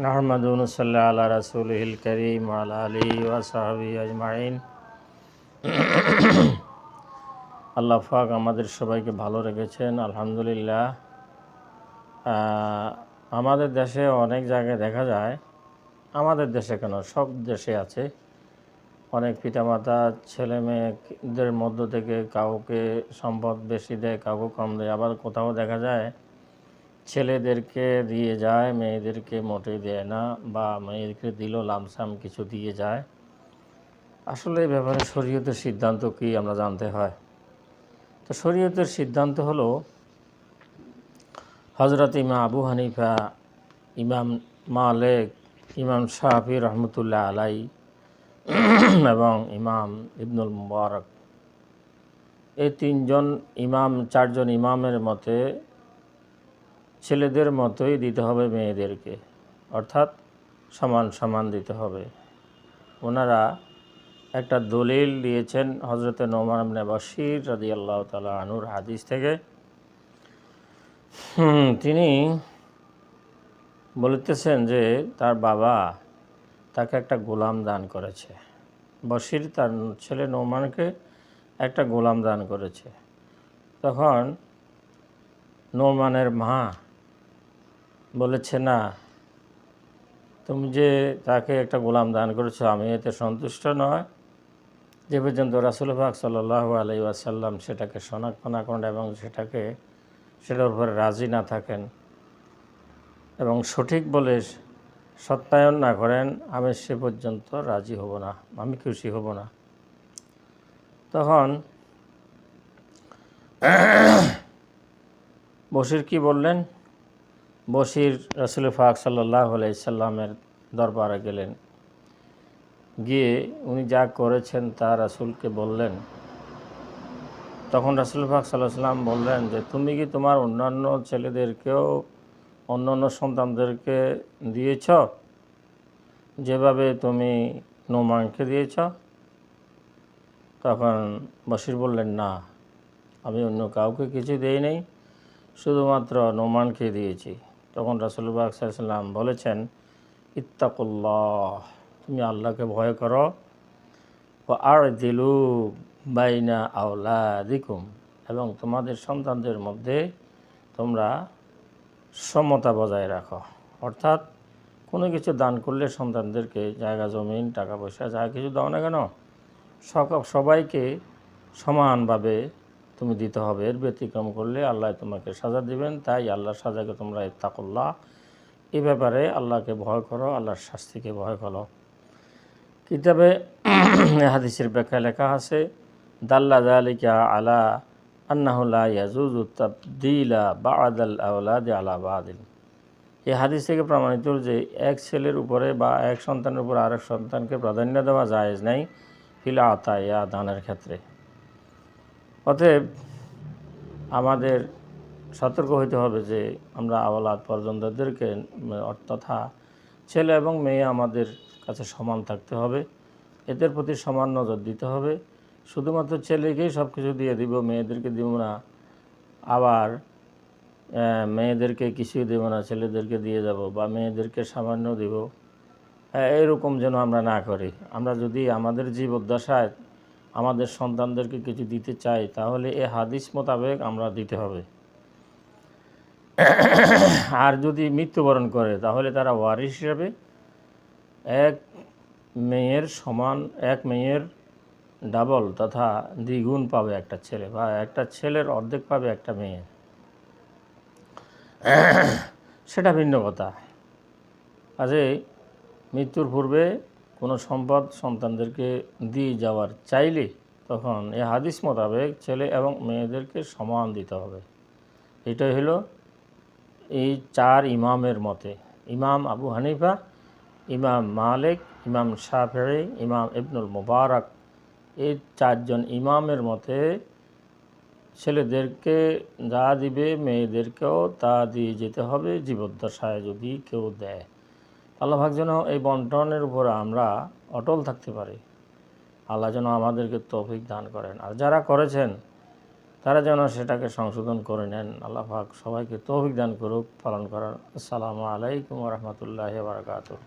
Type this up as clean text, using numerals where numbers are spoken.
নাহমাদুহু ওয়া নুসাল্লি আলা রাসূলিহিল কারীম ওয়া আলা আলিহি ওয়া সাহবিহি আজমাইন। আল্লাহ পাক আমাদের সবাইকে ভালো রেখেছেন, আলহামদুলিল্লাহ। আমাদের দেশে অনেক জায়গায় দেখা যায়, আমাদের দেশে কেন সব দেশে আছে, অনেক পিতামাতা ছেলে মেয়েদের মধ্য থেকে কাউকে সম্পদ বেশি দেয়, কাউকে কম দেয়। আবার কোথাও দেখা যায় ছেলেদেরকে দিয়ে যায়, মেয়েদেরকে মোটেই দেয় না, বা মেয়েদেরকে দিল লামসাম কিছু দিয়ে যায়। আসলে এই ব্যাপারে শরীয়তের সিদ্ধান্ত কি আমরা জানতে হয়। তো শরীয়তের সিদ্ধান্ত হলো, হযরত ইমাম আবু হানিফা, ইমাম মালিক, ইমাম শাফি রহমতুল্লাহ আলাই এবং ইমাম ইবনুল মুবারক, এই চারজন ইমামের মতে ছেলেদের মতোই দিতে হবে মেয়েদেরকে, অর্থাৎ সমান সমান দিতে হবে। ওনারা একটা দলিল দিয়েছেন হযরত নোমান ইবনে বশীর রাদিয়াল্লাহু তাআলা আনহুর হাদিস থেকে। তিনি বলতেছেন যে তার বাবা তাকে একটা গোলাম দান করেছে। বশীর তার ছেলে নোমানকে একটা গোলাম দান করেছে। তখন নোমানের মা বলেছে, না, তুমি যে তাকে একটা গোলাম দান করেছো, আমি এতে সন্তুষ্ট নয় যে পর্যন্ত রাসূল পাক সাল্লাল্লাহু আলাইহি ওয়াসাল্লাম সেটাকে শনাক্ত না করেন এবং সেটার উপরে রাজি না থাকেন এবং সঠিক বলে সত্যায়ন না করেন, আমি সে পর্যন্ত রাজি হব না, আমি খুশি হব না। তখন বশীর কি বললেন? বশীর রাসূল পাক সাল্লাল্লাহু আলাইহি সাল্লামের দরবারে গেলেন, গিয়ে উনি যা করেছেন তা রাসূলকে বললেন। তখন রাসূল পাক সাল্লাল্লাহু আলাইহি সাল্লাম বললেন যে, তুমি কি তোমার অন্যান্য ছেলেদেরকেও অন্যান্য সন্তানদেরকে দিয়েছ যেভাবে তুমি নোমানকে দিয়েছ? তখন বশীর বললেন, না, আমি অন্য কাউকে কিছু দেই নাই, শুধুমাত্র নোমানকে দিয়েছি। তখন রাসূল পাক সাল্লাল্লাহু আলাইহি সাল্লাম বলেছেন, ইত্তাকুল্লাহ, তুমি আল্লাহকে ভয় করো, ওয়া আ'দিলু বাইনা আওলাদিকুম, এবং তোমাদের সন্তানদের মধ্যে তোমরা সমতা বজায় রাখো। অর্থাৎ কোনো কিছু দান করলে সন্তানদেরকে জায়গা জমিন টাকা পয়সা যা কিছু দাও না কেন, সবাইকে সমানভাবে তুমি দিতে হবে। এর ব্যতিক্রম করলে আল্লাহ তোমাকে সাজা দিবেন। তাই আল্লাহর সাজাকে তোমরা ইত্তাকুল্লাহ, এই ব্যাপারে আল্লাহকে ভয় করো, আল্লাহর শাস্তিকে ভয় করো। কিতাবে হাদিসের ব্যাখ্যায় লেখা আছে, দাল্লা যালিকা আলা আন্নাহু লা ইয়াজুজু তাবদীলা বা'দাল আওলাদি আলা বা'দিন। এই হাদিস থেকে প্রমাণিত যে এক ছেলের উপরে বা এক সন্তানের উপর আরেক সন্তানকে প্রাধান্য দেওয়া জায়েজ নাই ফিল আতায়া, দানের ক্ষেত্রে। অতএব আমাদের সতর্ক হইতে হবে যে আমরা আওলাদ পর্যন্তদেরকে তথা ছেলে এবং মেয়ে আমাদের কাছে সমান থাকতে হবে, এদের প্রতি সমান নজর দিতে হবে। শুধুমাত্র ছেলেকেই সব কিছু দিয়ে দিব, মেয়েদেরকে দিব না, আবার মেয়েদেরকে কিছুই দেব না, ছেলেদেরকে দিয়ে যাব, বা মেয়েদেরকে সামান্য দিব, এরকম যেন আমরা না করি। আমরা যদি আমাদের জীবদ্দশায় আমাদের সন্তানদেরকে কিছু দিতে চাই, তাহলে এ হাদিস মোতাবেক আমরা দিতে হবে। আর যদি মৃত্যুবরণ করে, তাহলে তারা ওয়ারিশ হিসাবে এক মেয়ের ডাবল তথা দ্বিগুণ পাবে একটা ছেলে, বা একটা ছেলের অর্ধেক পাবে একটা মেয়ে, সেটা ভিন্ন কথা। কাজে মৃত্যুর পূর্বে কোনো সম্পদ সন্তানদেরকে দিয়ে যাওয়ার চাইলে তখন এই হাদিস মোতাবেক ছেলে এবং মেয়েদেরকে সমান দিতে হবে। এটাই হলো এই চার ইমামের মতে, ইমাম আবু হানিফা, ইমাম মালিক, ইমাম শাফিঈ, ইমাম ইবনুল মুবারক, এই চারজন ইমামের মতে ছেলেদেরকে যা দিবে মেয়েদেরকেও তা দিয়ে যেতে হবে, জীবদ্দশায় যদি কেউ দেয়। আল্লাহ পাক যেন এই বন্টনের উপর আমরা অটল থাকতে পারি। আল্লাহ যেন আমাদেরকে তৌফিক দান করেন। আর যারা করেছেন তারা যেন সেটাকে সংশোধন করে নেন। আল্লাহ পাক সবাইকে তৌফিক দান করুক পালন করার। আসসালামু আলাইকুম ওয়া রাহমাতুল্লাহি ওয়া বারাকাতুহু।